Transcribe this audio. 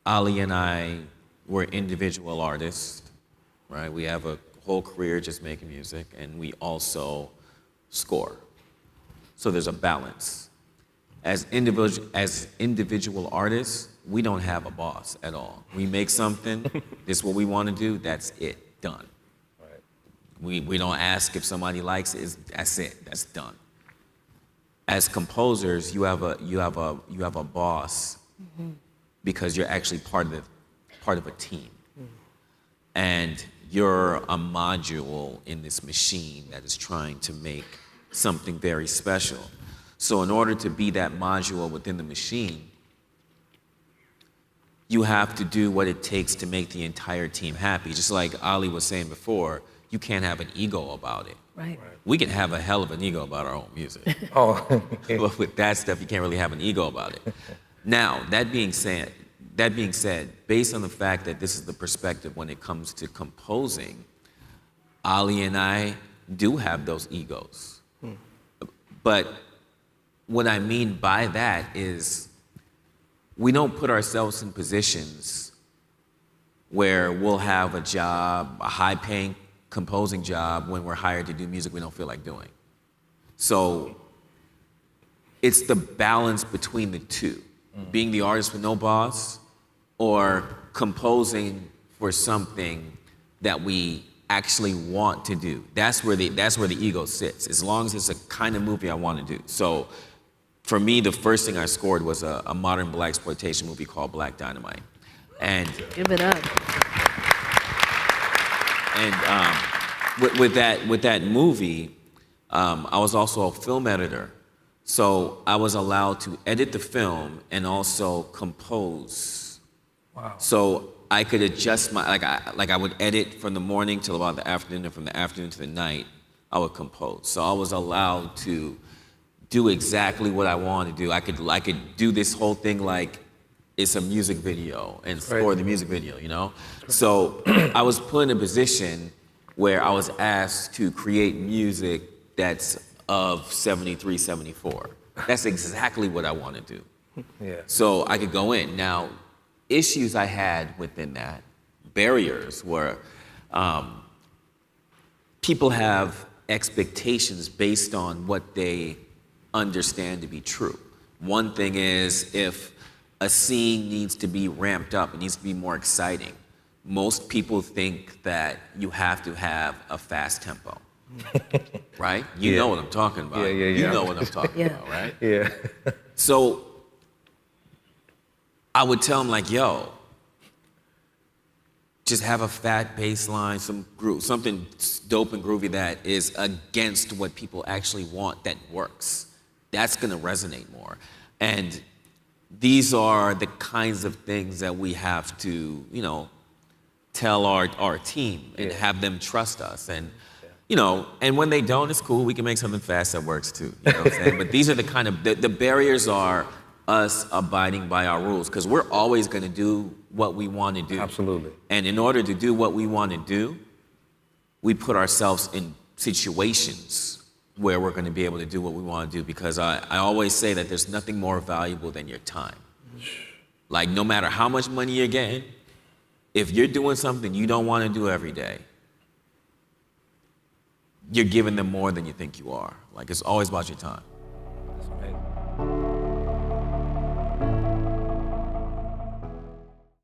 Ali and I were individual artists, right? We have a whole career just making music, and we also score. So there's a balance. As individual artists, we don't have a boss at all. We make something, this is what we want to do, that's it, done. Right. We don't ask if somebody likes it, that's it, that's done. As composers, you have a boss because you're actually part of a team. And you're a module in this machine that is trying to make something very special. So in order to be that module within the machine, you have to do what it takes to make the entire team happy. Just like Ali was saying before, you can't have an ego about it. Right. We can have a hell of an ego about our own music. Oh. But with that stuff, you can't really have an ego about it. Now, that being said, based on the fact that this is the perspective when it comes to composing, Ali and I do have those egos. But what I mean by that is we don't put ourselves in positions where we'll have a job, a high-paying composing job, when we're hired to do music we don't feel like doing. So it's the balance between the two, being the artist with no boss or composing for something that we actually want to do. That's where the ego sits, as long as it's a kind of movie I want to do. So for me, the first thing I scored was a modern blaxploitation movie called Black Dynamite. And give it up. And with that movie, I was also a film editor. So I was allowed to edit the film and also compose. Wow. So I could adjust I would edit from the morning till about the afternoon, and from the afternoon to the night, I would compose. So I was allowed to do exactly what I wanted to do. I could do this whole thing like it's a music video and score the music video, you know? So I was put in a position where I was asked to create music that's of 73, 74. That's exactly what I want to do. Yeah. So I could go in. Now, issues I had within that, barriers were people have expectations based on what they understand to be true. One thing is if a scene needs to be ramped up, it needs to be more exciting. Most people think that you have to have a fast tempo, right? You know what I'm talking about. Yeah. You know what I'm talking about, right? Yeah. So I would tell them like, yo, just have a fat bass line, something dope and groovy that is against what people actually want that works. That's gonna resonate more. And these are the kinds of things that we have to, tell our team and have them trust us. And, and when they don't, it's cool. We can make something fast that works too. You know what I'm saying? But these are the kind of, the barriers are us abiding by our rules, because we're always gonna do what we want to do. Absolutely. And in order to do what we want to do, we put ourselves in situations where we're going to be able to do what we want to do, because I always say that there's nothing more valuable than your time. Like, no matter how much money you're getting, if you're doing something you don't want to do every day, you're giving them more than you think you are. Like, it's always about your time.